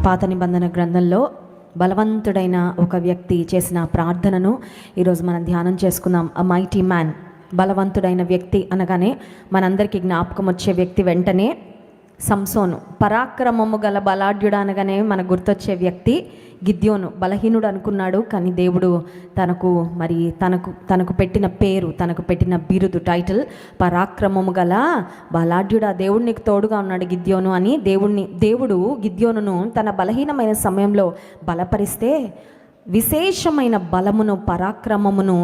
పాత నిబంధన గ్రంథంలో బలవంతుడైన ఒక వ్యక్తి చేసిన ప్రార్థనను ఈరోజు మనం ధ్యానం చేసుకుందాం. అ మైటీ మ్యాన్. బలవంతుడైన వ్యక్తి అనగానే మనందరికీ జ్ఞాపకం వచ్చే వ్యక్తి వెంటనే సంసోను. పరాక్రమము గల బలాఢ్యుడు అనగానే మనకు గుర్తొచ్చే వ్యక్తి గిద్యోను. బలహీనుడు అనుకున్నాడు, కానీ దేవుడు తనకు పెట్టిన పేరు, తనకు పెట్టిన బిరుదు, టైటిల్ పరాక్రమము గల బలాఢ్యుడు. ఆ దేవుడు నీకు తోడుగా ఉన్నాడు గిద్యోను అని దేవుడు గిద్యోనును తన బలహీనమైన సమయంలో బలపరిస్తే విశేషమైన బలమును, పరాక్రమమును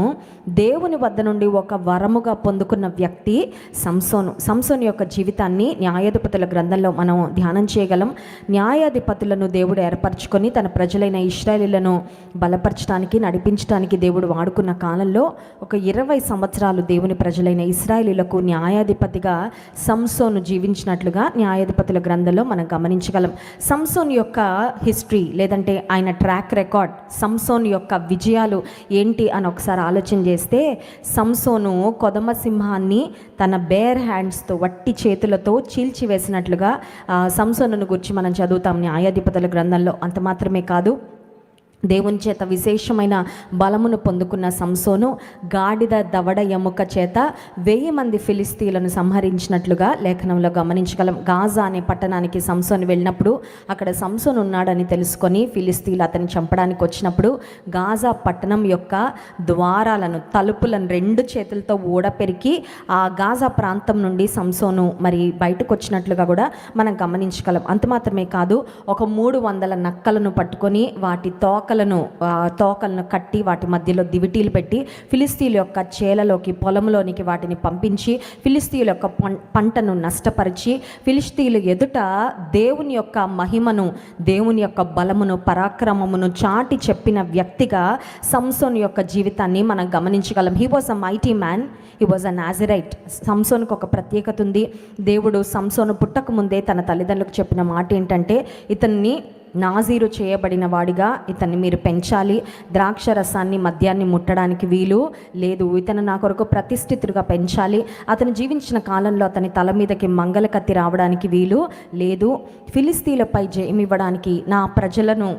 దేవుని వద్ద నుండి ఒక వరముగా పొందుకున్న వ్యక్తి సంసోను యొక్క జీవితాన్ని న్యాయాధిపతుల గ్రంథంలో మనం ధ్యానం చేయగలం. న్యాయాధిపతులను దేవుడు ఏర్పరచుకొని తన ప్రజలైన ఇశ్రాయేలీయులను బలపరచడానికి, నడిపించడానికి దేవుడు వాడుకున్న కాలంలో ఒక 20 సంవత్సరాలు దేవుని ప్రజలైన ఇశ్రాయేలీయులకు న్యాయాధిపతిగా సంసోను జీవించినట్లుగా న్యాయాధిపతుల గ్రంథంలో మనం గమనించగలం. సంసోను యొక్క హిస్టరీ లేదంటే ఆయన ట్రాక్ రికార్డ్, సంసోను యొక్క విజయాలు ఏంటి అని ఒకసారి ఆలోచన చేస్తే, సంసోను కొదమ సింహాన్ని తన బేర్ హ్యాండ్స్తో, వట్టి చేతులతో చీల్చివేసినట్లుగా సంసోనును గురించి మనం చదువుతాం న్యాయాధిపతుల గ్రంథంలో. అంత మాత్రమే కాదు, దేవుని చేత విశేషమైన బలమును పొందుకున్న సంసోను గాడిద దవడ ఎముక చేత 1000 మంది ఫిలిస్తీయులను సంహరించినట్లుగా లేఖనంలో గమనించగలం. గాజా అనే పట్టణానికి సంసోను వెళ్ళినప్పుడు అక్కడ సంసోను ఉన్నాడని తెలుసుకొని ఫిలిస్తీయులు అతన్ని చంపడానికి వచ్చినప్పుడు గాజా పట్టణం యొక్క ద్వారాలను, తలుపులను 2 చేతులతో ఊడపెరికి ఆ గాజా ప్రాంతం నుండి సంసోను బయటకు వచ్చినట్లుగా కూడా మనం గమనించగలం. అంత మాత్రమే కాదు, ఒక 300 నక్కలను పట్టుకొని వాటి తోకలను కట్టి వాటి మధ్యలో దివిటీలు పెట్టి ఫిలిస్తీయుల యొక్క చేలలోకి, పొలంలోనికి వాటిని పంపించి ఫిలిస్తీయుల యొక్క పంటను నష్టపరిచి ఫిలిస్తీయుల ఎదుట దేవుని యొక్క మహిమను, దేవుని యొక్క బలమును, పరాక్రమమును చాటి చెప్పిన వ్యక్తిగా సంసోను యొక్క జీవితాన్ని మనం గమనించగలం. He was a mighty man, he was a Nazarite. సంసోనుకు ఒక ప్రత్యేకత ఉంది. దేవుడు సంసోను పుట్టక ముందే తన తల్లిదండ్రులకు చెప్పిన మాట ఏంటంటే, ఇతన్ని నాజీరు చేయబడిన వాడిగా ఇతన్ని మీరు పెంచాలి, ద్రాక్ష రసాన్ని మద్యాన్ని ముట్టడానికి వీలు లేదు, ఇతను నా కొరకు ప్రతిష్ఠితుడిగా పెంచాలి, అతను జీవించిన కాలంలో అతని తల మీదకి మంగళ కత్తి రావడానికి వీలు లేదు, ఫిలిస్తీన్లపై జయమివ్వడానికి, నా ప్రజలను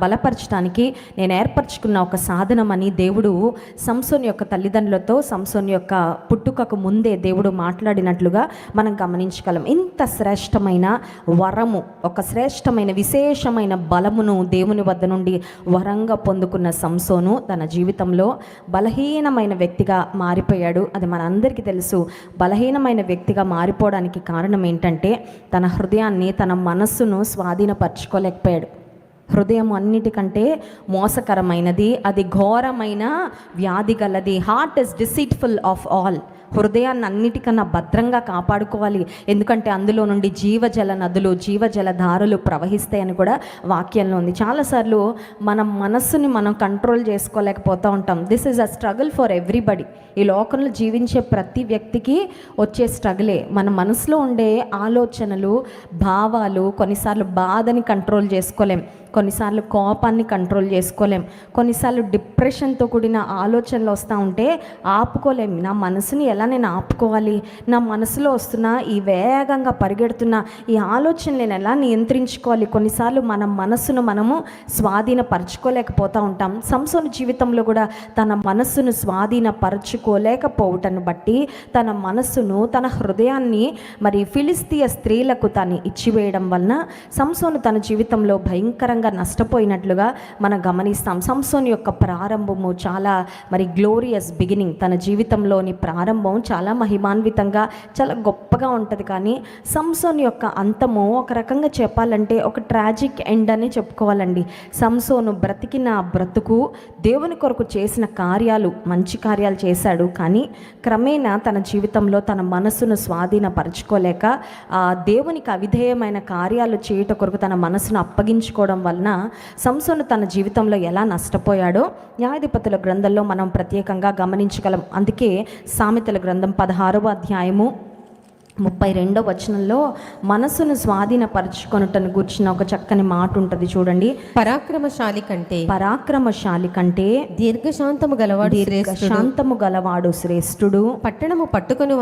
బలపరచడానికి నేను ఏర్పరచుకున్న ఒక సాధనమని దేవుడు సంసోను యొక్క తల్లిదండ్రులతో, సంసోను యొక్క పుట్టుకకు ముందే దేవుడు మాట్లాడినట్లుగా మనం గమనించగలం. ఇంత శ్రేష్టమైన వరము, ఒక శ్రేష్టమైన విశేషమైన బలమును దేవుని వద్ద నుండి వరంగా పొందుకున్న సంసోను తన జీవితంలో బలహీనమైన వ్యక్తిగా మారిపోయాడు. అది మనందరికీ తెలుసు. బలహీనమైన వ్యక్తిగా మారిపోవడానికి కారణం ఏంటంటే, తన హృదయాన్ని, తన మనస్సును స్వాధీనపరచుకోలేకపోయాడు. హృదయం అన్నిటికంటే మోసకరమైనది, అది ఘోరమైన వ్యాధి గలది. Heart is deceitful of all. హృదయాన్ని అన్నిటికన్నా భద్రంగా కాపాడుకోవాలి, ఎందుకంటే అందులో నుండి జీవజల నదులు, జీవజల ధారలు ప్రవహిస్తాయని కూడా వాక్యంలో ఉంది. చాలాసార్లు మన మనస్సుని మనం కంట్రోల్ చేసుకోలేకపోతూ ఉంటాం. This is a struggle for everybody. ఈ లోకంలో జీవించే ప్రతి వ్యక్తికి వచ్చే స్ట్రగులే. మన మనసులో ఉండే ఆలోచనలు, భావాలు, కొన్నిసార్లు బాధని కంట్రోల్ చేసుకోలేం, కొన్నిసార్లు కోపాన్ని కంట్రోల్ చేసుకోలేం, కొన్నిసార్లు డిప్రెషన్తో కూడిన ఆలోచనలు వస్తూ ఉంటే ఆపుకోలేం. నా మనసుని ఎలా నేను ఆపుకోవాలి, నా మనసులో వస్తున్న ఈ వేగంగా పరిగెడుతున్న ఈ ఆలోచన నేను ఎలా నియంత్రించుకోవాలి. కొన్నిసార్లు మన మనస్సును మనము స్వాధీనపరచుకోలేకపోతూ ఉంటాం. సంసోను జీవితంలో కూడా తన మనస్సును స్వాధీనపరచుకోలేకపోవటాన్ని బట్టి తన మనస్సును, తన హృదయాన్ని ఫిలిస్తీయ స్త్రీలకు తాను ఇచ్చివేయడం వలన సంసోను తన జీవితంలో భయంకరంగా నష్టపోయినట్లుగా మనం గమనిస్తాం. సంసోను యొక్క ప్రారంభము చాలా గ్లోరియస్ బిగినింగ్. తన జీవితంలోని ప్రారంభం చాలా మహిమాన్వితంగా, చాలా గొప్పగా ఉంటుంది. కానీ సంసోను యొక్క అంతము ఒక రకంగా చెప్పాలంటే ఒక ట్రాజిక్ ఎండ్ అని చెప్పుకోవాలండి. సంసోను బ్రతికిన బ్రతుకు, దేవుని కొరకు చేసిన కార్యాలు, మంచి కార్యాలు చేశాడు, కానీ క్రమేణా తన జీవితంలో తన మనస్సును స్వాధీనపరచుకోలేక దేవునికి అవిధేయమైన కార్యాలు చేయుట కొరకు తన మనస్సును అప్పగించుకోవడం వలన సంసోను తన జీవితంలో ఎలా నష్టపోయాడో న్యాయాధిపతుల గ్రంథంలో మనం ప్రత్యేకంగా గమనించగలం. అందుకే సామెతల గ్రంథం 16వ అధ్యాయము 32వ వచనంలో మనసును స్వాధీనపరచుకొనుటను గూర్చిన ఒక చక్కని మాట ఉంటుంది చూడండి. పరాక్రమశాలి కంటే దీర్ఘశాంతము గలవాడు శ్రేష్ఠుడు. పట్టణము పట్టుకొను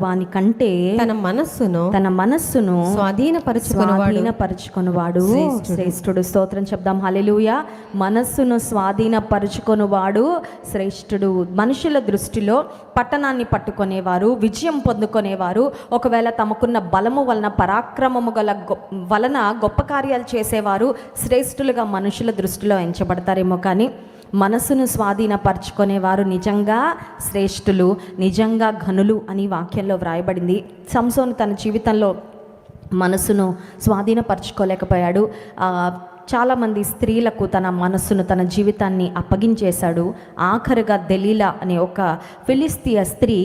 వాని కంటే తన మనస్సును స్వాధీనపరచుకొనువాడు శ్రేష్ఠుడు. స్తోత్రం చెప్దాం. హల్లెలూయా. మనస్సును స్వాధీనపరచుకొనువాడు శ్రేష్ఠుడు. మనుషుల దృష్టిలో పట్టణాన్ని పట్టుకునేవారు, విజయం పొందుకునేవారు, ఒకవేళ తమకున్న బలము వలన, పరాక్రమము వలన గొప్ప కార్యాలు చేసేవారు శ్రేష్ఠులుగా మనుషుల దృష్టిలో ఎంచబడతారేమో, కానీ మనసును స్వాధీనపరచుకునేవారు నిజంగా శ్రేష్ఠులు, నిజంగా ఘనులు అని వాక్యంలో వ్రాయబడింది. సంసోను తన జీవితంలో మనసును స్వాధీనపరచుకోలేకపోయాడు. చాలామంది స్త్రీలకు తన మనస్సును, తన జీవితాన్ని అప్పగించేశాడు. ఆఖరుగా దెలీలా అనే ఒక ఫిలిస్తీయ స్త్రీ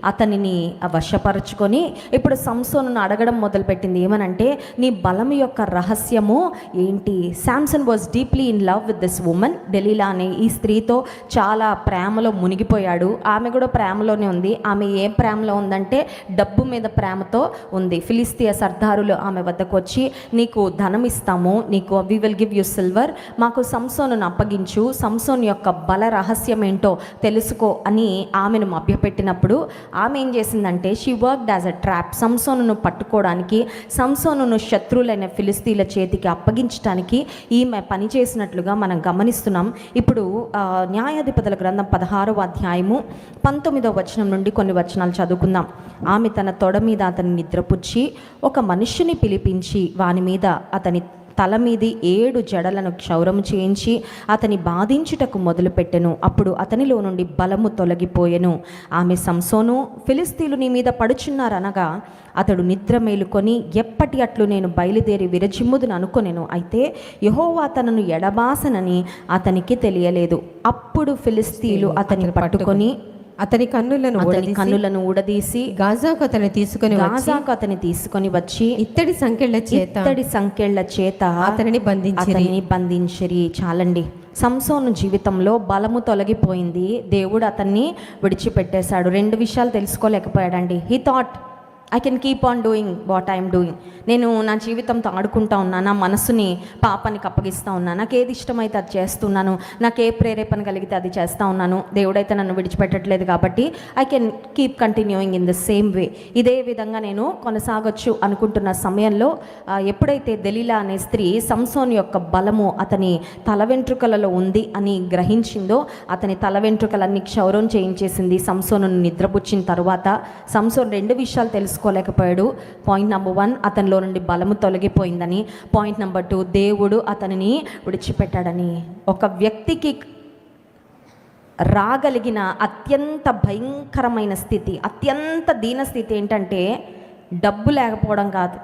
అతనిని వశపరచుకొని ఇప్పుడు సంసోనును అడగడం మొదలుపెట్టింది. ఏమనంటే, నీ బలం యొక్క రహస్యము ఏంటి? Samson was deeply in love with this woman. Delilah అనే ఈ స్త్రీతో చాలా ప్రేమలో మునిగిపోయాడు. ఆమె కూడా ప్రేమలోనే ఉంది. ఆమె ఏ ప్రేమలో ఉందంటే డబ్బు మీద ప్రేమతో ఉంది. ఫిలిస్తీయ సర్దారులు ఆమె వద్దకు వచ్చి, నీకు ధనం ఇస్తాము, నీకు we will give you silver, మాకు సంసోనును అప్పగించు, సంసోన్ యొక్క బల రహస్యం ఏంటో తెలుసుకో అని ఆమెను మభ్యపెట్టినప్పుడు ఆమె ఏం చేసిందంటే, she worked as a trap. సంసోనును పట్టుకోవడానికి, సంసోనును శత్రువులైన ఫిలిస్తీన్ల చేతికి అప్పగించడానికి ఈమె పనిచేసినట్లుగా మనం గమనిస్తున్నాం. ఇప్పుడు న్యాయాధిపతుల గ్రంథం 16వ అధ్యాయము 19వ వచనం నుండి కొన్ని వచనాలు చదువుకుందాం. ఆమె తన తొడ మీద అతని నిద్రపుచ్చి ఒక మనుష్యుని పిలిపించి వాని మీద అతని తల మీది 7 జడలను క్షౌరము చేయించి అతని బాధించుటకు మొదలుపెట్టెను. అప్పుడు అతనిలో నుండి బలము తొలగిపోయెను. ఆమె సంసోను, ఫిలిస్తీన్లు నీ మీద పడుచున్నారనగా అతడు నిద్ర మేలుకొని, ఎప్పటి అట్లు నేను బయలుదేరి విరచిమ్ముదును అనుకొనెను. అయితే యెహోవా తనను ఎడబాసనని అతనికి తెలియలేదు. అప్పుడు ఫిలిస్తీన్లు అతని పట్టుకొని అతని కన్నులను ఊడదీసి గాజాకు అతని తీసుకొని వచ్చి ఇత్తడి సంకెళ్ల చేత అతనిని బంధించిరి. చాలండి. సంసోను జీవితంలో బలము తొలగిపోయింది. దేవుడు అతన్ని విడిచిపెట్టేశాడు. 2 విషయాలు తెలుసుకోలేకపోయాడండి. He thought I can keep on doing what I'm doing. నేను నా జీవితంతో ఆడుకుంటా ఉన్నా, నా మనసుని పాపానికి అప్పగిస్తూ ఉన్నాను, నాకు ఏది ఇష్టమైతే అది చేస్తున్నాను, నాకు ఏ ప్రేరేపణ కలిగితే అది చేస్తూ ఉన్నాను, దేవుడైతే నన్ను విడిచిపెట్టట్లేదు కాబట్టి I can keep continuing in the same way. ఇదే విధంగా నేను కొనసాగొచ్చు అనుకుంటున్న సమయంలో ఎప్పుడైతే దెలీలా అనే స్త్రీ సంసోన్ యొక్క బలము అతని తల వెంట్రుకలలో ఉంది అని గ్రహించిందో, అతని తల వెంట్రుకలన్నీ క్షౌరం చేయించేసింది. సంసోనును నిద్రపుచ్చిన తర్వాత సంసోన్ 2 విషయాలు తెలుసుకోలేకపోయాడు. పాయింట్ నెంబర్ 1, అతనిలో నుండి బలము తొలగిపోయిందని. పాయింట్ నెంబర్ 2, దేవుడు అతనిని విడిచిపెట్టాడని. ఒక వ్యక్తికి రాగలిగిన అత్యంత భయంకరమైన స్థితి, అత్యంత దీన స్థితి ఏంటంటే డబ్బు లేకపోవడం కాదు,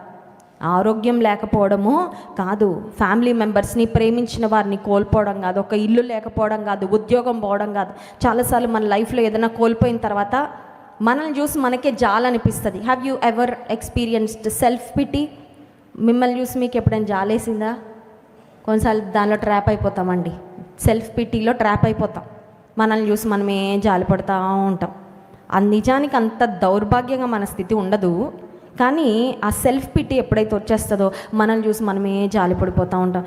ఆరోగ్యం లేకపోవడము కాదు, ఫ్యామిలీ మెంబర్స్ని, ప్రేమించిన వారిని కోల్పోవడం కాదు, ఒక ఇల్లు లేకపోవడం కాదు, ఉద్యోగం పోవడం కాదు. చాలాసార్లు మన లైఫ్లో ఏదైనా కోల్పోయిన తర్వాత మనల్ని చూసి మనకే జాలనిపిస్తుంది. Have you ever experienced self pity? మిమ్మల్ని చూసి మీకు ఎప్పుడైనా జాలేసిందా? కొన్నిసార్లు దానిలో ట్రాప్ అయిపోతామండి. సెల్ఫ్ పిటీలో ట్రాప్ అయిపోతాం. మనల్ని చూసి మనమే జాలి పడుతూ ఉంటాం. నిజానికి అంత దౌర్భాగ్యంగా మన స్థితి ఉండదు, కానీ ఆ సెల్ఫ్ పిటీ ఎప్పుడైతే వచ్చేస్తుందో మనల్ని చూసి మనమే జాలి పడిపోతూ ఉంటాం.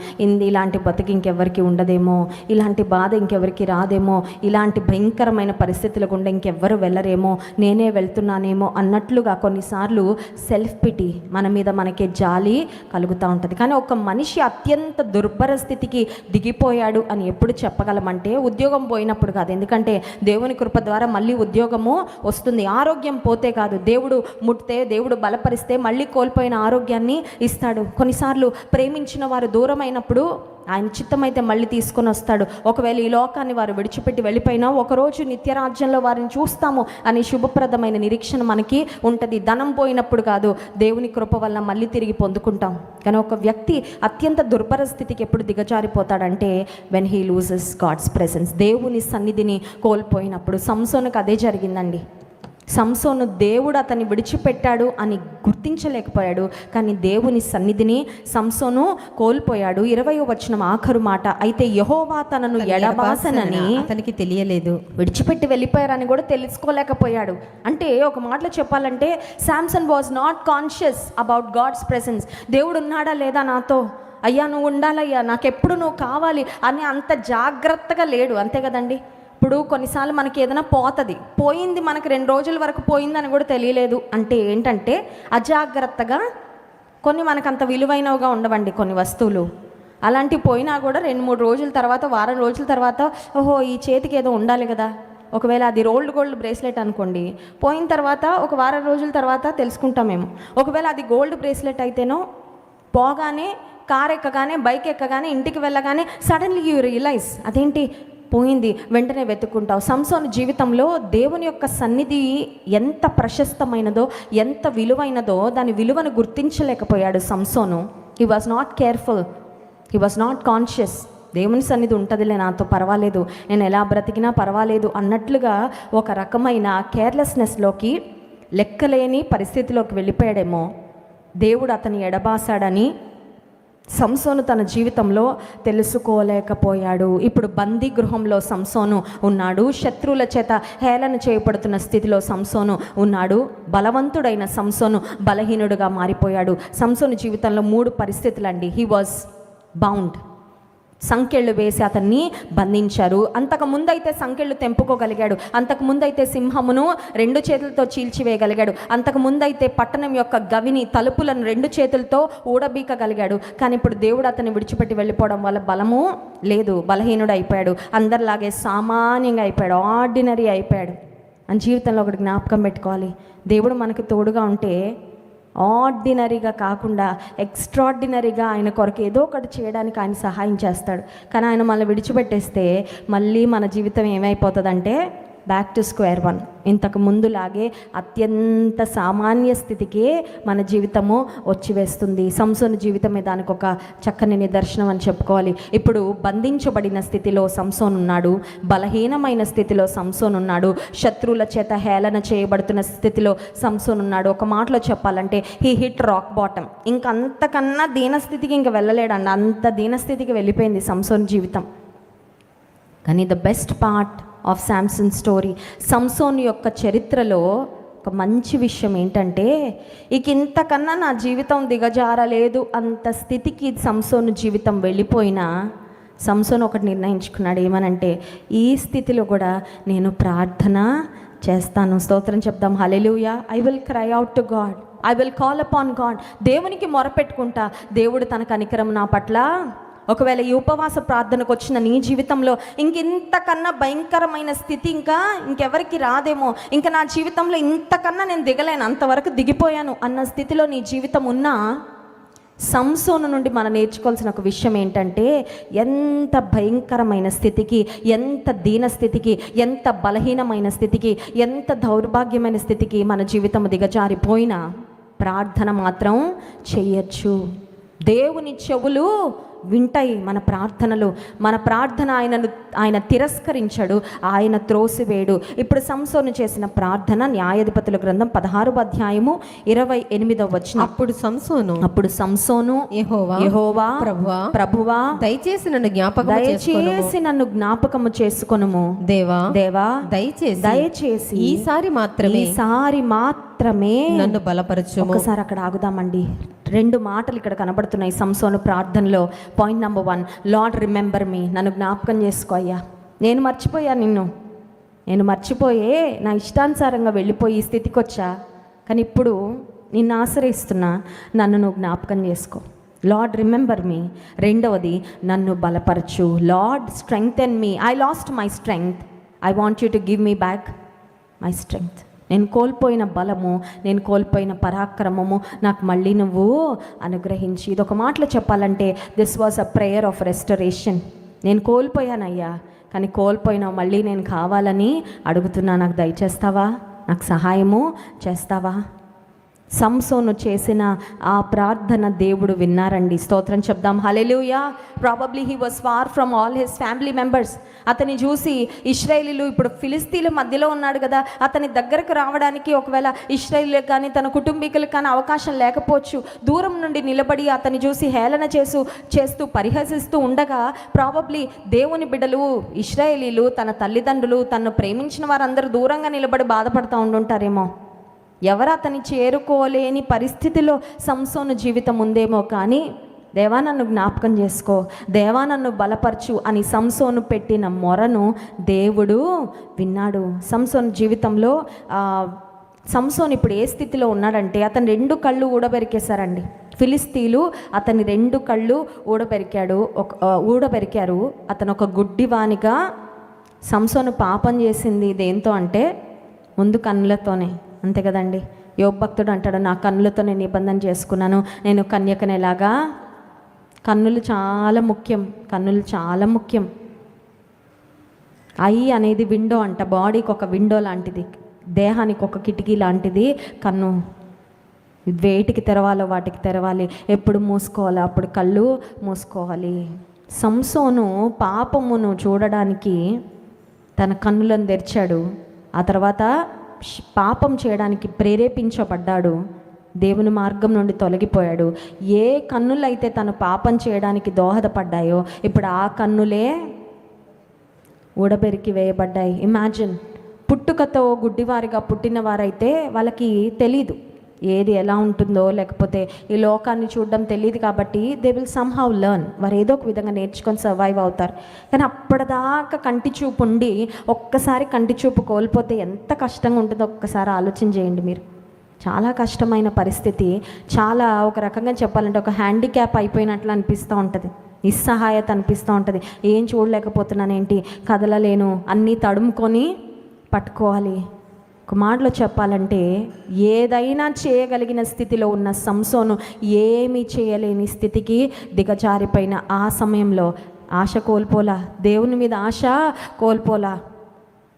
ఇలాంటి బతుకు ఇంకెవరికి ఉండదేమో, ఇలాంటి బాధ ఇంకెవరికి రాదేమో, ఇలాంటి భయంకరమైన పరిస్థితులు గుండా ఇంకెవ్వరు వెళ్ళరేమో, నేనే వెళ్తున్నానేమో అన్నట్లుగా కొన్నిసార్లు సెల్ఫ్ పిటీ మన మీద మనకే జాలి కలుగుతూ ఉంటుంది. కానీ ఒక మనిషి అత్యంత దుర్భర స్థితికి దిగిపోయాడు అని ఎప్పుడు చెప్పగలమంటే ఉద్యోగం పోయినప్పుడు కాదు. ఎందుకంటే దేవుని కృప ద్వారా మళ్ళీ ఉద్యోగము వస్తుంది. ఆరోగ్యం పోతే కాదు, దేవుడు ముట్టితే, దేవుడు బలపరిస్తే మళ్ళీ కోల్పోయిన ఆరోగ్యాన్ని ఇస్తాడు. కొన్నిసార్లు ప్రేమించిన వారు దూరం అయినప్పుడు ఆయన చిత్తమైతే మళ్ళీ తీసుకొని వస్తాడు. ఒకవేళ ఈ లోకాన్ని వారు విడిచిపెట్టి వెళ్ళిపోయినా ఒకరోజు నిత్యరాజ్యంలో వారిని చూస్తాము అనే శుభప్రదమైన నిరీక్షణ మనకి ఉంటుంది. ధనం పోయినప్పుడు కాదు, దేవుని కృప వల్ల మళ్ళీ తిరిగి పొందుకుంటాం. కానీ ఒక వ్యక్తి అత్యంత దుర్భర స్థితికి ఎప్పుడు దిగజారిపోతాడంటే when he loses God's presence, దేవుని సన్నిధిని కోల్పోయినప్పుడు. సంసోనుకు అదే జరిగిందండి. సంసోను దేవుడు అతన్ని విడిచిపెట్టాడు అని గుర్తించలేకపోయాడు, కానీ దేవుని సన్నిధిని సంసోను కోల్పోయాడు. 20వ వచనం ఆఖరు మాట, అయితే యెహోవా తనను ఎడబాసనని అతనికి తెలియలేదు. విడిచిపెట్టి వెళ్ళిపోయారని కూడా తెలుసుకోలేకపోయాడు. అంటే ఒక మాటలో చెప్పాలంటే Samson was not conscious about God's presence. దేవుడు ఉన్నాడా లేదా నాతో, అయ్యా నువ్వు ఉండాలయ్యా, నాకెప్పుడు నువ్వు కావాలి అని అంత జాగ్రత్తగా లేడు. అంతే కదండి. ఇప్పుడు కొన్నిసార్లు మనకి ఏదైనా పోయింది మనకి 2 రోజుల వరకు పోయిందని కూడా తెలియలేదు అంటే ఏంటంటే అజాగ్రత్తగా కొన్ని మనకు అంత విలువైనవిగా ఉండవండి కొన్ని వస్తువులు. అలాంటివి పోయినా కూడా 2-3 రోజుల తర్వాత, వారం రోజుల తర్వాత ఓహో ఈ చేతికి ఏదో ఉండాలి కదా. ఒకవేళ అది రోల్డ్ గోల్డ్ బ్రేస్లెట్ అనుకోండి, పోయిన తర్వాత ఒక వారం రోజుల తర్వాత తెలుసుకుంటామేమో. ఒకవేళ అది గోల్డ్ బ్రేస్లెట్ అయితేనో పోగానే, కార్ ఎక్కగానే, బైక్ ఎక్కగానే, ఇంటికి వెళ్ళగానే సడన్లీ యూ రియలైజ్ అదేంటి పోయింది, వెంటనే వెతుక్కుంటావు. సంసోను జీవితంలో దేవుని యొక్క సన్నిధి ఎంత ప్రశస్తమైనదో, ఎంత విలువైనదో దాని విలువను గుర్తించలేకపోయాడు సంసోను. He was not careful, he was not conscious. దేవుని సన్నిధి ఉంటుందిలే, నాతో పర్వాలేదు, నేను ఎలా బ్రతికినా పర్వాలేదు అన్నట్లుగా ఒక రకమైన కేర్లెస్నెస్లోకి, లెక్కలేని పరిస్థితిలోకి వెళ్ళిపోయాడేమో. దేవుడు అతన్ని ఎడబాసాడని సంసోను తన జీవితంలో తెలుసుకోలేకపోయాడు. ఇప్పుడు బందీ గృహంలో సంసోను ఉన్నాడు. శత్రువుల చేత హేళన చేయబడుతున్న స్థితిలో సంసోను ఉన్నాడు. బలవంతుడైన సంసోను బలహీనుడుగా మారిపోయాడు. సంసోను జీవితంలో 3 పరిస్థితులండి. హీ వాజ్ బౌండ్, సంకెళ్ళు వేసి అతన్ని బంధించారు. అంతకుముందైతే సంకెళ్ళు తెంపుకోగలిగాడు, అంతకుముందైతే సింహమును 2 చేతులతో చీల్చివేయగలిగాడు, అంతకుముందైతే పట్టణం యొక్క గవిని తలుపులను 2 చేతులతో ఊడబీకగలిగాడు. కానీ ఇప్పుడు దేవుడు అతన్ని విడిచిపెట్టి వెళ్ళిపోవడం వల్ల బలము లేదు, బలహీనుడు అయిపోయాడు, అందరిలాగే సామాన్యంగా అయిపోయాడు, ఆర్డినరీ అయిపోయాడు. అని జీవితంలో ఒకటి జ్ఞాపకం పెట్టుకోవాలి, దేవుడు మనకు తోడుగా ఉంటే ఆర్డినరీగా కాకుండా ఎక్స్ట్రాడినరీగా ఆయన కొరకు ఏదో ఒకటి చేయడానికి ఆయన సహాయం చేస్తాడు. కానీ ఆయన మనల్ని విడిచిపెట్టేస్తే మళ్ళీ మన జీవితం ఏమైపోతుందంటే బ్యాక్ టు స్క్వేర్ వన్. ఇంతకు ముందులాగే అత్యంత సామాన్య స్థితికే మన జీవితము వచ్చివేస్తుంది. సంసోను జీవితమే దానికి ఒక చక్కని నిదర్శనం అని చెప్పుకోవాలి. ఇప్పుడు బంధించబడిన స్థితిలో సంసోను ఉన్నాడు, బలహీనమైన స్థితిలో సంసోను ఉన్నాడు, శత్రువుల చేత హేళన చేయబడుతున్న స్థితిలో సంసోను ఉన్నాడు. ఒక మాటలో చెప్పాలంటే హీ హిట్ రాక్ బాటమ్. ఇంకంతకన్నా దీనస్థితికి ఇంక వెళ్ళలేడండి, అంత దీనస్థితికి వెళ్ళిపోయింది సంసోను జీవితం. కానీ the best part of Samson story, సంసోను యొక్క చరిత్రలో ఒక మంచి విషయం ఏంటంటే ఇక ఇంతకన్నా నా జీవితం దిగజారలేదు అంత స్థితికి సంసోను జీవితం వెళ్ళిపోయినా సంసోను ఒకటి నిర్ణయించుకున్నాడు. ఏమనంటే ఈ స్థితిలో కూడా నేను ప్రార్థన చేస్తాను. స్తోత్రం చెప్దాం. హల్లెలూయా. I will cry out to God, I will call upon God. దేవునికి మొరపెట్టుకుంటా, దేవుడు తన కనికరం నా పట్ల. ఒకవేళ ఈ ఉపవాస ప్రార్థనకు వచ్చిన నీ జీవితంలో ఇంతకన్నా భయంకరమైన స్థితి ఇంకెవరికి రాదేమో, ఇంకా నా జీవితంలో ఇంతకన్నా నేను దిగలేను, అంతవరకు దిగిపోయాను అన్న స్థితిలో నీ జీవితం ఉన్నా, సంసోను నుండి మనం నేర్చుకోవాల్సిన ఒక విషయం ఏంటంటే ఎంత భయంకరమైన స్థితికి, ఎంత దీన స్థితికి, ఎంత బలహీనమైన స్థితికి, ఎంత దౌర్భాగ్యమైన స్థితికి మన జీవితం దిగజారిపోయినా ప్రార్థన మాత్రం చేయొచ్చు. దేవుని చెవులు వింటాయి మన ప్రార్థనలు. మన ప్రార్థన ఆయన తిరస్కరించాడు, ఆయన త్రోసివేడు. ఇప్పుడు సంసోను చేసిన ప్రార్థన న్యాయాధిపతుల గ్రంథం 16వ అధ్యాయము 28వ వచనం. అప్పుడు సంసోను యెహోవా ప్రభువా దయచేసి నన్ను జ్ఞాపకము చేసుకొనుము దేవా దయచేసి ఈసారి మాత్రమే నన్ను బలపరచు. ఒకసారి అక్కడ ఆగుదామండి. 2 మాటలు ఇక్కడ కనబడుతున్నాయి సంసోను ప్రార్థనలో. Point number 1, lord remember me. నన్ను జ్ఞాపకం చేసుకో అయ్యా, నేను మర్చిపోయా నిన్ను, నేను మర్చిపోయే నా ఇష్టానుసారంగా వెళ్ళిపోయి ఈ స్థితికి వచ్చా, కానీ ఇప్పుడు నిన్ను ఆశ్రయిస్తున్నా, నన్ను నువ్వు జ్ఞాపకం చేసుకో. Lord remember me. 2వది, నన్ను బలపరచు. Lord strengthen me. I lost my strength, I want you to give me back my strength. నేను కోల్పోయిన బలము, నేను కోల్పోయిన పరాక్రమము నాకు మళ్ళీ నువ్వు అనుగ్రహించి. ఇది ఒక మాటలో చెప్పాలంటే this was a prayer of restoration. నేను కోల్పోయానయ్యా, కానీ కోల్పోయినా మళ్ళీ నేను కావాలని అడుగుతున్నా, నాకు దయచేస్తావా, నాకు సహాయము చేస్తావా. సంసోను చేసిన ఆ ప్రార్థన దేవుడు విన్నారండి. స్తోత్రం చెప్దాం. హల్లెలూయా. Probably he was far from all his family members. అతన్ని చూసి ఇశ్రాయేలీలు, ఇప్పుడు ఫిలిస్తీన్ల మధ్యలో ఉన్నాడు కదా, అతని దగ్గరకు రావడానికి ఒకవేళ ఇశ్రాయేలీలకు కానీ తన కుటుంబీకులకు కానీ అవకాశం లేకపోవచ్చు. దూరం నుండి నిలబడి అతన్ని చూసి హేళన చేస్తూ పరిహసిస్తూ ఉండగా ప్రాబబ్లీ దేవుని బిడ్డలు ఇశ్రాయేలీలు, తన తల్లిదండ్రులు, తనను ప్రేమించిన వారందరూ దూరంగా నిలబడి బాధపడుతూ ఉండుంటారేమో. ఎవరు అతన్ని చేరుకోలేని పరిస్థితిలో సంసోను జీవితం ఉందేమో. కానీ దేవా నన్ను జ్ఞాపకం చేసుకో, దేవా నన్ను బలపరచు అని సంసోను పెట్టిన మొరను దేవుడు విన్నాడు. సంసోను జీవితంలో సంసోను ఇప్పుడు ఏ స్థితిలో ఉన్నాడంటే, అతను 2 కళ్ళు ఊడబెరికేశారండి. ఫిలిస్తీన్లు అతని 2 కళ్ళు ఊడబెరికారు. అతను ఒక గుడ్డివానిగా. సంసోను పాపం చేసింది దేంతో అంటే ముందు కన్నులతోనే, అంతే కదండి. యోబు భక్తుడు అంటాడు, నా కన్నులతో నేను నిబంధన చేసుకున్నాను, నేను కన్యకనేలాగా. కన్నులు చాలా ముఖ్యం, కన్నులు చాలా ముఖ్యం. ఐ అనేది విండో అంట, బాడీకి ఒక విండో లాంటిది, దేహానికి ఒక కిటికీ లాంటిది కన్ను. వేటికి తెరవాలో వాటికి తెరవాలి, ఎప్పుడు మూసుకోవాలో అప్పుడు కళ్ళు మూసుకోవాలి. సంసోను పాపమును చూడడానికి తన కన్నులను తెరిచాడు. ఆ తర్వాత పాపం చేయడానికి ప్రేరేపించబడ్డాడు. దేవుని మార్గం నుండి తొలగిపోయాడు. ఏ కన్నులైతే తను పాపం చేయడానికి దోహదపడ్డాయో ఇప్పుడు ఆ కన్నులే ఊడబెరికి వేయబడ్డాయి. ఇమాజిన్, పుట్టుకతో గుడ్డివారిగా పుట్టిన వారైతే వాళ్ళకి తెలీదు ఏది ఎలా ఉంటుందో, లేకపోతే ఈ లోకాన్ని చూడడం తెలియదు కాబట్టి దే విల్ సమ్హౌ లెర్న్. వారు ఏదో ఒక విధంగా నేర్చుకొని సర్వైవ్ అవుతారు. కానీ అప్పటిదాకా కంటి చూపు ఉండి ఒక్కసారి కంటి చూపు కోల్పోతే ఎంత కష్టంగా ఉంటుందో ఒక్కసారి ఆలోచన చేయండి మీరు. చాలా కష్టమైన పరిస్థితి. చాలా ఒక రకంగా చెప్పాలంటే ఒక హ్యాండిక్యాప్ అయిపోయినట్లు అనిపిస్తూ ఉంటుంది, నిస్సహాయత అనిపిస్తూ ఉంటుంది. ఏం చూడలేకపోతున్నానేంటి, కదలలేను, అన్నీ తడుముకొని పట్టుకోవాలి. ఒక మాటలో చెప్పాలంటే ఏదైనా చేయగలిగిన స్థితిలో ఉన్న సంసోను ఏమీ చేయలేని స్థితికి దిగజారిపోయిన ఆ సమయంలో ఆశ కోల్పోలా, దేవుని మీద ఆశ కోల్పోలా.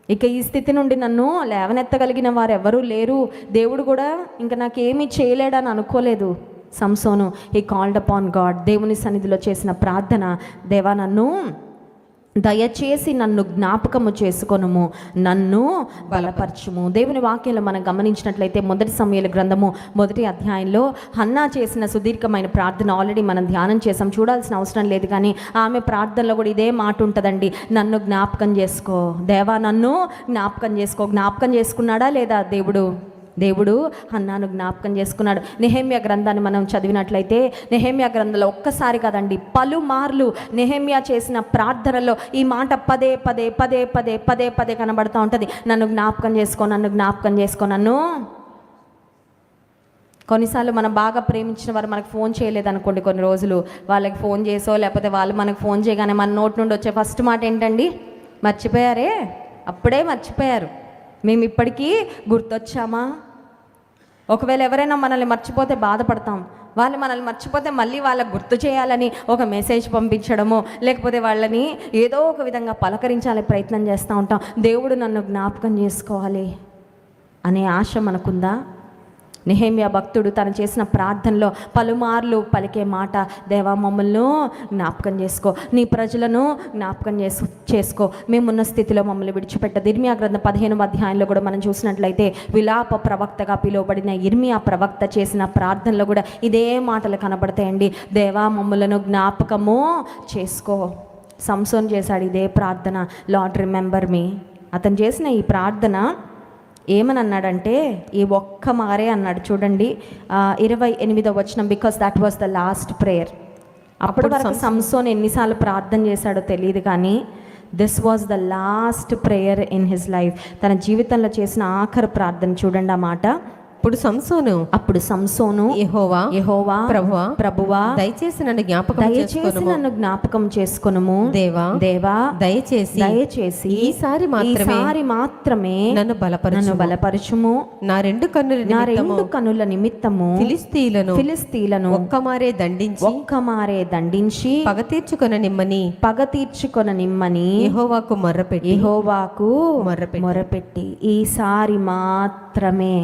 ఇక ఈ స్థితి నుండి నన్ను లేవనెత్తగలిగిన వారు ఎవరూ లేరు, దేవుడు కూడా ఇంకా నాకేమీ చేయలేడని అనుకోలేదు సంసోను. He called upon God. దేవుని సన్నిధిలో చేసిన ప్రార్థన, దేవా నన్ను దయచేసి నన్ను జ్ఞాపకము చేసుకొనుము, నన్ను బలపరచుము. దేవుని వాక్యంలో మనం గమనించినట్లయితే 1 సమూయేలు గ్రంథము 1వ అధ్యాయంలో హన్నా చేసిన సుదీర్ఘమైన ప్రార్థన ఆల్రెడీ మనం ధ్యానం చేసాం, చూడాల్సిన అవసరం లేదు. కానీ ఆమె ప్రార్థనలో కూడా ఇదే మాట ఉంటుందండి, నన్ను జ్ఞాపకం చేసుకో, దేవా నన్ను జ్ఞాపకం చేసుకో. జ్ఞాపకం చేసుకున్నాడా లేదా దేవుడు హన్నాను జ్ఞాపకం చేసుకున్నాడు. నెహెమ్యా గ్రంథాన్ని మనం చదివినట్లయితే నెహెమ్యా గ్రంథంలో ఒక్కసారి కాదండి పలుమార్లు నెహెమ్యా చేసిన ప్రార్థనలో ఈ మాట పదే పదే పదే పదే పదే పదే కనబడుతూ ఉంటుంది, నన్ను జ్ఞాపకం చేసుకో, నన్ను జ్ఞాపకం చేసుకో. నన్ను కొన్నిసార్లు మనం బాగా ప్రేమించిన వారు మనకు ఫోన్ చేయలేదనుకోండి, కొన్ని రోజులు వాళ్ళకి ఫోన్ చేసో లేకపోతే వాళ్ళు మనకు ఫోన్ చేయగానే మన నోటి నుండి వచ్చే ఫస్ట్ మాట ఏంటండి, మర్చిపోయారే, అప్పుడే మర్చిపోయారు, మేము ఇప్పటికీ గుర్తొచ్చామా. ఒకవేళ ఎవరైనా మనల్ని మర్చిపోతే బాధపడతాం, వాళ్ళు మనల్ని మర్చిపోతే మళ్ళీ వాళ్ళకు గుర్తు చేయాలని ఒక మెసేజ్ పంపించడమో లేకపోతే వాళ్ళని ఏదో ఒక విధంగా పలకరించాలని ప్రయత్నం చేస్తూ ఉంటాం. దేవుడు నన్ను జ్ఞాపకం చేసుకోవాలి అనే ఆశ మనకుందా? నెహెమ్యా భక్తుడు తను చేసిన ప్రార్థనలో పలుమార్లు పలికే మాట, దేవా మమ్మల్ని జ్ఞాపకం చేసుకో, నీ ప్రజలను జ్ఞాపకం చేసుకో, మేమున్న స్థితిలో మమ్మల్ని విడిచిపెట్టదు. ఇర్మియా గ్రంథం 15వ అధ్యాయంలో కూడా మనం చూసినట్లయితే విలాప ప్రవక్తగా పిలువబడిన ఇర్మియా ప్రవక్త చేసిన ప్రార్థనలో కూడా ఇదే మాటలు కనబడతాయండి, దేవా మమ్మలను జ్ఞాపకము చేసుకో. సంసోన్ చేశాడు ఇదే ప్రార్థన, లార్డ్ రిమెంబర్ మీ. అతను చేసిన ఈ ప్రార్థన ఏమని అన్నాడంటే ఈ ఒక్క మారే అన్నాడు. చూడండి 28వ వచనం, because that was the last prayer. అప్పటి వరకు సంసోన్ ఎన్నిసార్లు ప్రార్థన చేశాడో తెలియదు, కానీ this was the last prayer in his life. తన జీవితంలో చేసిన ఆఖరి ప్రార్థన చూడండి ఆ మాట. అప్పుడు సంసోను యెహోవా ప్రభువా దయచేసి నన్ను జ్ఞాపకం చేసుకొనుము, దేవా దయచేసి ఈసారి మాత్రమే నన్ను బలపరచుము. నా రెండు కన్నుల నిమిత్తము ఫిలిస్తీలను ఒక్కమారే దండించి పగ తీర్చుకొననిమ్మని యెహోవాకు మొర్రపెట్టి ఈసారి మాత్రమే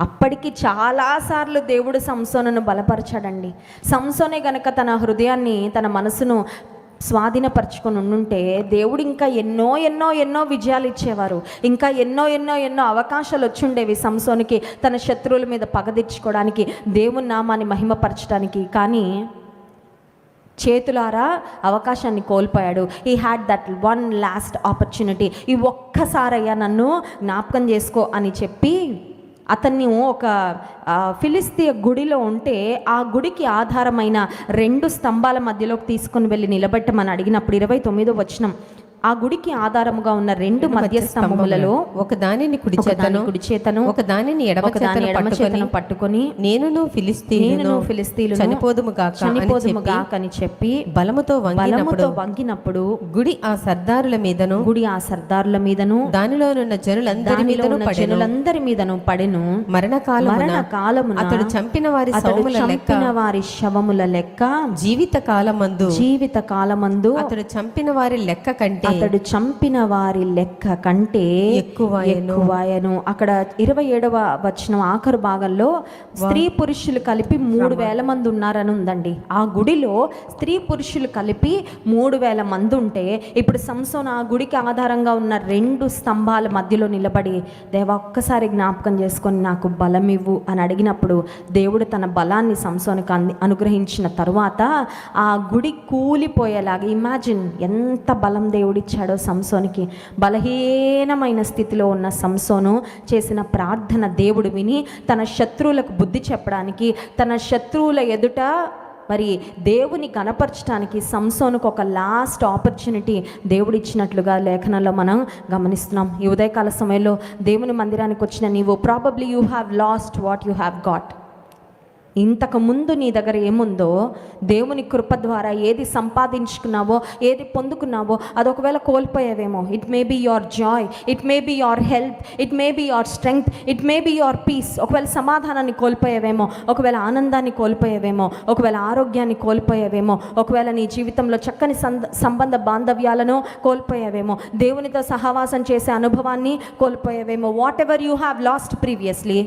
అప్పటికి చాలాసార్లు దేవుడు సంసోనును బలపరచాడండి. సంసోనే గనక తన హృదయాన్ని, తన మనసును స్వాధీనపరచుకొని ఉండుంటే దేవుడు ఇంకా ఎన్నో ఎన్నో ఎన్నో విజయాలు ఇచ్చేవారు. ఇంకా ఎన్నో ఎన్నో ఎన్నో అవకాశాలు వచ్చుండేవి సంసోనికి తన శత్రువుల మీద పగ తెచ్చుకోవడానికి, దేవుని నామాన్ని మహిమపరచడానికి. కానీ చేతులారా అవకాశాన్ని కోల్పోయాడు. He had that one last opportunity. ఈ ఒక్కసారయ్యా నన్ను జ్ఞాపకం చేసుకో అని చెప్పి అతన్ని ఒక ఫిలిస్తీయ గుడిలో ఉంటే ఆ గుడికి ఆధారమైన 2 స్తంభాల మధ్యలోకి తీసుకుని వెళ్ళి నిలబెట్టమని అడిగినప్పుడు 29వ వచనం, ఆ గుడికి ఆధారముగా ఉన్న 2 మధ్య స్తంభములలో ఒక దానిని కుడి చేతను ఒక దానిని ఎడమ చేతను పట్టుకొని నేనును ఫిలిస్తీయులను చనిపోదుము గాక అని చెప్పి బలముతో వంగినప్పుడు గుడి ఆ సర్దారుల మీదను దానిలోనున్న జనులందరి మీదను పడెను. మరణకాలమున అతడు చంపిన వారి శవముల లెక్క జీవిత కాలమందు అతడు చంపిన వారి లెక్క కంటే ఎక్కువయను. అక్కడ 27వ వచనం ఆఖరు భాగంలో స్త్రీ పురుషులు కలిపి 3,000 మంది ఉన్నారని ఉందండి. ఆ గుడిలో స్త్రీ పురుషులు కలిపి 3,000 మంది ఉంటే ఇప్పుడు సంసోను ఆ గుడికి ఆధారంగా ఉన్న 2 స్తంభాల మధ్యలో నిలబడి, దేవా ఒక్కసారి జ్ఞాపకం చేసుకొని నాకు బలం ఇవ్వు అని అడిగినప్పుడు దేవుడు తన బలాన్ని సంసోనుకు అనుగ్రహించిన తరువాత ఆ గుడి కూలిపోయేలాగా, ఇమాజిన్ ఎంత బలం దేవుడిచ్చాడో సంసోనికి. బలహీనమైన స్థితిలో ఉన్న సంసోను చేసిన ప్రార్థన దేవుడు విని తన శత్రువులకు బుద్ధి చెప్పడానికి, తన శత్రువుల ఎదుట మరి దేవుని కనపరచడానికి సంసోనుకు ఒక లాస్ట్ ఆపర్చునిటీ దేవుడు ఇచ్చినట్లుగా లేఖనంలో మనం గమనిస్తున్నాం. ఈ ఉదయకాల సమయంలో దేవుని మందిరానికి వచ్చిన నీవు probably you have last what you have got. ఇంతకుముందు నీ దగ్గర ఏముందో, దేవుని కృప ద్వారా ఏది సంపాదించుకున్నావో, ఏది పొందుకున్నావో అది ఒకవేళ కోల్పోయావేమో. It may be your joy, it may be your health, it may be your strength, it may be your peace. ఒకవేళ సమాధానాన్ని కోల్పోయావేమో, ఒకవేళ ఆనందాన్ని కోల్పోయావేమో, ఒకవేళ ఆరోగ్యాన్ని కోల్పోయావేమో, ఒకవేళ నీ జీవితంలో చక్కని సంబంధ బాంధవ్యాలను కోల్పోయావేమో, దేవునితో సహవాసం చేసే అనుభవాన్ని కోల్పోయావేమో. Whatever you have lost previously,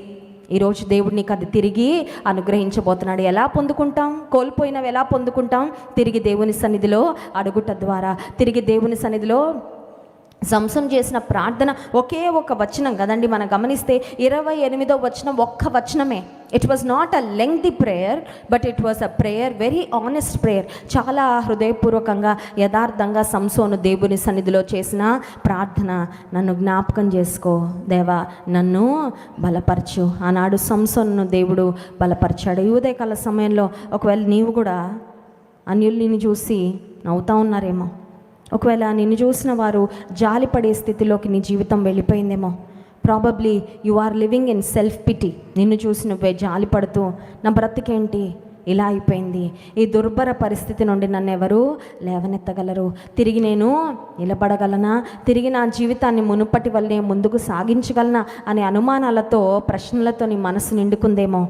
ఈరోజు దేవుడు నీకు అది తిరిగి అనుగ్రహించబోతున్నాడు. ఎలా పొందుకుంటాం? కోల్పోయినవి ఎలా పొందుకుంటాం? తిరిగి దేవుని సన్నిధిలో అడుగుట ద్వారా. తిరిగి దేవుని సన్నిధిలో సంసోను చేసిన ప్రార్థన ఒకే ఒక వచనం కదండి. మనం గమనిస్తే 28వ వచనం ఒక్క వచనమే. It was not a lengthy prayer, but it was a prayer, very honest prayer. చాలా హృదయపూర్వకంగా యథార్థంగా సంసోను దేవుని సన్నిధిలో చేసిన ప్రార్థన, నన్ను జ్ఞాపకం చేసుకో దేవా, నన్ను బలపరచు. ఆనాడు సంసోను దేవుడు బలపరిచాడు. ఈ ఉదయకాల సమయంలో ఒకవేళ నీవు కూడా అన్యులు నిన్ను చూసి నవ్వుతూ ఉన్నారేమో, ఒకవేళ నిన్ను చూసిన వారు జాలిపడే స్థితిలోకి నీ జీవితం వెళ్ళిపోయిందేమో. Probably you are living in self pity. నిన్ను చూసి నువ్వే జాలిపడుతూ, నా బ్రతికేంటి ఇలా అయిపోయింది, ఈ దుర్భర పరిస్థితి నుండి నన్ను ఎవరు లేవనెత్తగలరు, తిరిగి నేను నిలబడగలనా, తిరిగి నా జీవితాన్ని మునుపటి వల్లే ముందుకు సాగించగలనా అనే అనుమానాలతో, ప్రశ్నలతో నీ మనసు నిండుకుందేమో.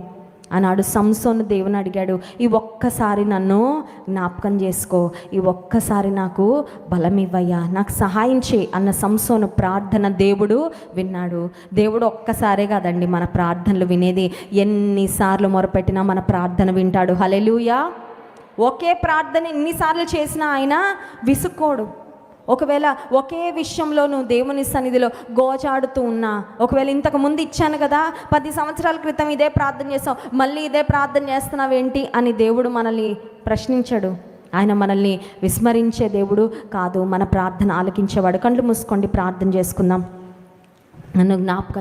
ఆనాడు సంసోను దేవుని అడిగాడు, ఈ ఒక్కసారి నన్ను జ్ఞాపకం చేసుకో, ఈ ఒక్కసారి నాకు బలం ఇవ్వయ్యా, నాకు సహాయం చేయి అన్న సంసోను ప్రార్థన దేవుడు విన్నాడు. దేవుడు ఒక్కసారే కాదండి మన ప్రార్థనలు వినేది, ఎన్నిసార్లు మొరపెట్టినా మన ప్రార్థన వింటాడు. హల్లెలూయా. ఒకే ప్రార్థన ఎన్నిసార్లు చేసినా ఆయన విసుక్కోడు. ఒకవేళ ఒకే విషయంలో నువ్వు దేవుని సన్నిధిలో గోచాడుతూ ఉన్నా, ఒకవేళ ఇంతకు ముందు ఇచ్చాను కదా, 10 సంవత్సరాల క్రితం ఇదే ప్రార్థన చేసావు, మళ్ళీ ఇదే ప్రార్థన చేస్తున్నావేంటి అని దేవుడు మనల్ని ప్రశ్నించాడు. ఆయన మనల్ని విస్మరించే దేవుడు కాదు, మన ప్రార్థన ఆలకించేవాడు. కళ్ళు మూసుకోండి, ప్రార్థన చేసుకుందాం. నన్ను జ్ఞాపకం